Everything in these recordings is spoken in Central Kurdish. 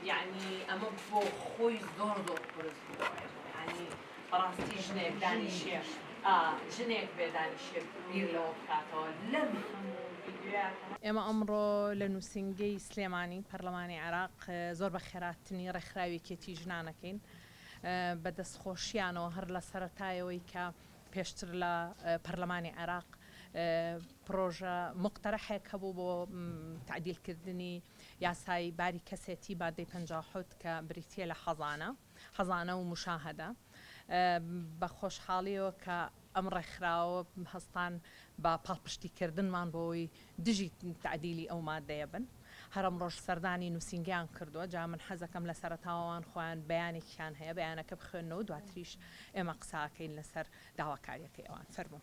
يعني ئەمە بۆ خۆی زۆر قرس بوو ینی بەڕاستی ژنێک دانیشێ ژنێک بێ دانیشێ بیر لەوە بکاتەوە لەم هەموو ئێمە ئەمڕۆ لە نووسنگەی سلێمانی پەرلەمانی عێراق زۆر بە خێراتنی ڕێکخراوێکێتی ژنانەکەین بە دەستخۆشییانەوە هەر لە سەرەتایەوەی کە پێشتر لە پەرلەمانی عێراق پرۆژە مقتەرەحێک هەبوو بۆ تعدیلکردنی یاسای باری کەسێتی مادەی 57 کە بریتیە لە حەزانە و مشاهدە بە خۆشحاڵیەوە کە ئەم ڕێکخراوە هەستان بە پاڵپشتیکردنمان بۆەوەی دژی تعدیلی ئەو مادەیە بن هەرم ڕۆژ سەردانی نووسنگیان کردووە جا من حەزەکەم لە سەرەتاوان خۆیان بەیانێکیان هەیە بەیانەکە بخوێنەوە دواتریش ئێمە قساکەین لەسەر داواکاریەکەی ئەوان فەرموو.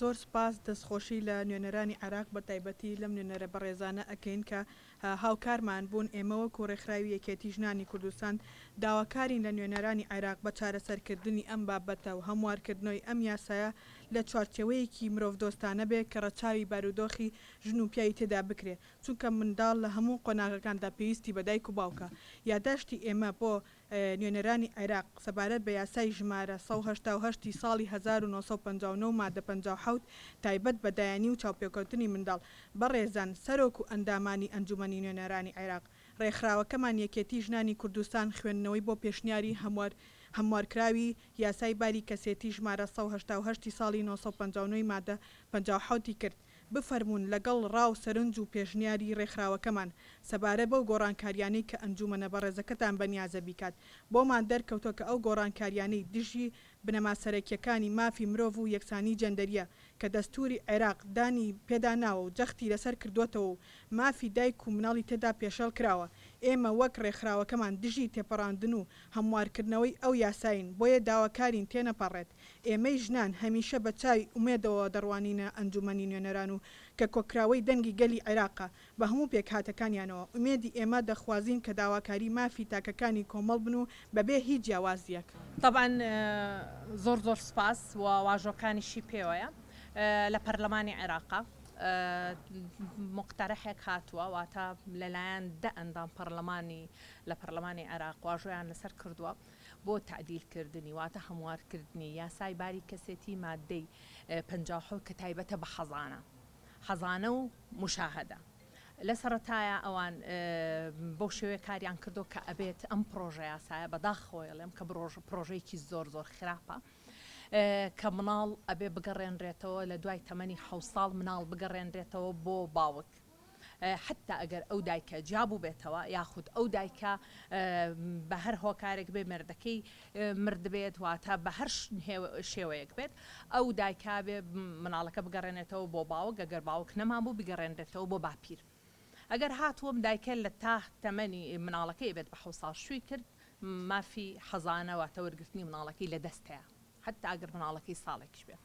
زۆر سپاس دەستخۆشی لە نوێنەرانی عراق بە تایبەتی لەم نوێنەرە بەڕێزانە ئەکەین کە هاوکارمان بوون ئێمەوە کۆڕێکخراوی یەکێتی ژنانی کوردستان داواکارین لە نوێنەرانی عێراق بە چارەسەرکردنی ئەم بابەتە و هەموارکردنەوەی ئەم یاسایە لە چوارچەوەیەکی مرۆڤ دۆستانە بێت کە ڕەچاوی بارودۆخی ژن و پیاوی تێدا بکرێت چونکە منداڵ لە هەموو قۆناغەکاندا پێویستی بەدایک و باوکە یاداشتی ئێمە بۆ نوێنەرانی عێراق سەبارەت بە یاسای ژمارە 1970 ساڵی 1950 مادە 57 تایبەت بە دایانی و چاوپێکەوتنی منداڵ بەڕێزان سەرۆک و ئەندامانی ئەنجومەنی نوێنەرانی عێراق ڕێکخراوەکەمان یەکێتی ژنانی کوردستان خوێندنەوەی بۆ پێشنیاری هەموارکراوی یاسای باری کەسێتی ژمارە 1970 ساڵی 1950 مادە 57 کرد بفەرمونون لەگەڵ ڕاو سەرنج و پێشنیاری ڕێکخراوەکەمان سەبارە بەو گۆڕانکاریانەی کە ئەنجومەنە بەڕێزەکەتان بەنیازە بیکات بۆمان دەرکەوتە کە ئەو گۆڕانکاریانەی دژی بنەما سەرەکیەکانی مافی مرۆڤ و یەکسانی جەندەریە کە دەستوری عێراق دانی پێدا ناوە و جەختی لەسەر کردوێتەوە و مافی دایک و مناڵی تێدا پێشەڵ کراوە ئێمە وەک ڕێکخراوەکەمان دژی تێپەڕاندن و هەموارکردنەوەی ئەو یاساین بۆیە داواکارین تێنەپەڕێت ئێمەی ژنان هەمیشە بە چاوی ئومێدەوە دەڕوانینە ئەنجومەنی نوێنەران و کە کۆکراوەی دەنگی گەلی عێراقا بە هەموو پێکهاتەکانیانەوە ئومێدی ئێمە دەخوازین کە داواکاری مافی تاکەکانی کۆمەڵ بن و بەبێ هیچ جیاوازیەک طبعا زۆر سپاس و واژۆکانیشی پێوەیە لە پەرلەمانی عێراقا مقتەرەحێک هاتووە واتە لەلایەن دە ئەندام پەرلەمانی لە پەرلەمانی عێراق واژۆیان لەسەر کردووە بۆ تعدیلکردنی واتە هەموارکردنی یاسای باری کەسێتی مادەی 50 کە تایبەتە بە حەزانە و مشاهدە لە سەرەتایە ئەوان بۆ شێوەیە کاریان کردو کە ئەبێت ئەم پرۆژە یاسایە بەداخۆیڵێم کە پرۆژەیەکی زۆر خراپە کە مناڵ ئەبێ بگەڕێنرێتەوە لە دوای تەمەنی 7 ساڵ مناڵ بگەڕێنرێتەوە بۆ باوک حتا ئەگەر ئەو دایکە جیابوو بێتەوە یاخود ئەو دایکە بە هەر هۆکارێک بێ مردەکەی مردبێت واتە بە هەر شێوەیەک بێت ئەو دایکا بێ مناڵەکە بگەڕێنێتەوە بۆ باوک ئەگەر باوک نەمابوو بگەڕێنرێتەوە بۆ باپیر ئەگەر هاتووەم دایکە لە تا تەمەنی مناڵەکەی بێت بە 7 ساڵ شووی کرد مافی حەزانەوە تەوەرگرتنی مناڵەکەی لە دەستەیە حتا ئەگەر مناڵەکەی ساڵێکش بێت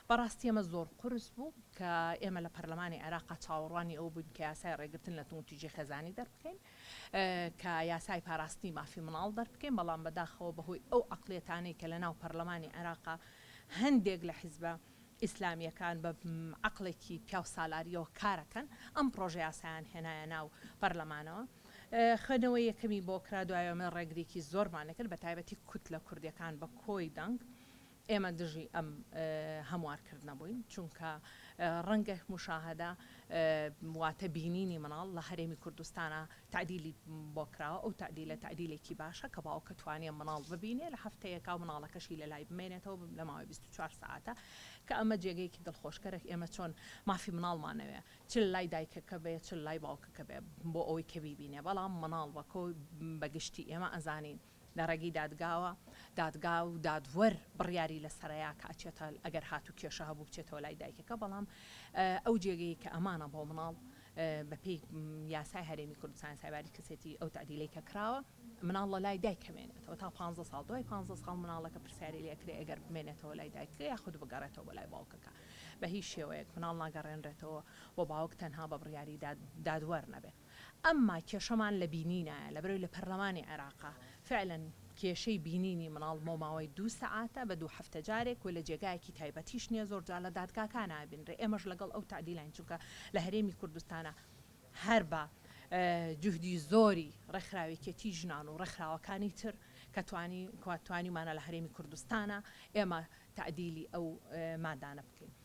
بەڕاستی ئەمە زۆر قرس بوو کە ئێمە لە پەرلەمانی عێراقا چاوەڕوانی ئەو بوون کە یاسای ڕێگرتن لە تونتیجی خەزانی دەربکەین کە یاسای پاراستنی مافی مناڵ دەربکەین بەڵام بەداخەوە بەهۆی ئەو عەقڵیەتانەی کە لە ناو پەرلەمانی عێراقا هەندێک لە حیزبە ئیسلامیەکان بە عەقڵێکی پیاو سالاریەوە کارەکەن ئەم پرۆژە یاسایان هێنایە ناو پەرلەمانەوە خوێنەوەی یەکەمی بۆ کرا دوایەمە ڕێگریکی زۆرمانەکرد بە تایبەتی کوت لە کوردیەکان بە کۆی دەنگ ئێمە دژی ئەم هەموارکردنە بووین چونکە ڕەنگە مشاهدە واتە بینینی مناڵ لە هەرێمی کوردستانە تعدیلی بۆ کراوە ئەو تعدیلێکی باشە کە باوکە توانێ مناڵ ببینێ لە هەفتەیەکا و مناڵەکەشی لە لای بمێنێتەوە لە ماوەی 24 ساعتە کە ئەمە جێگەیەکی دڵخۆشکەرێک ئێمە چۆن مافی مناڵمانەوێ چ لای دایکەکە بێ چ لای باوکەکە بێ بۆ ئەوەی کە بیبینێ بەڵام مناڵ وەکۆ بەگشتی ئێمە ئەزانین لە ڕێگەی دادگا و دادوەر بڕیاری لە سەرەیە کە ئەچێتە ئەگەر هاتوو کێشە هەبوو بچێتەوە لای دایکەکە بەڵام ئەو جێگەی کە ئەمانە بۆ مناڵ بەپێی یاسای هەرێمی کوردستان سایباری کەسێتی ئەو تعدیلەی کە کراوە مناڵ لە لای دایکەمێنێتەوە تا 15 ساڵ دوای 15 ساڵ مناڵەکە پرسیاری لێکرێ ئەگەر بمێنێتەوە لای دایکە یاخود بگەڕێتەوە بە لای باوکەکە بە هیچ شێوەیەک مناڵ ناگەڕێنرێتەوە بۆ باوک تەنها بە بڕیاری دادوەر نەبێ ئەمما کێشەمان لە بینینایە لە بەرەوەی لە پەرلەمانی عێراقا فعلا کێشەی بینینی مناڵ ماوەی 2 سەعاتە بە 2 هەفتە جارێک و لە جێگایەکی تایبەتیش نییە زۆر جار لە دادگاکان نابینرێ ئێمەش لەگەڵ ئەو تعدیلین چونکە لە هەرێمی کوردستانە هەر بە جوهدی زۆری ڕێکخراوێکێتی ژنان و ڕێکخراوەکانی تر کە توانیمانە لە هەرێمی کوردستانە ئێمە تعدیلی ئەو مادانە بکەین.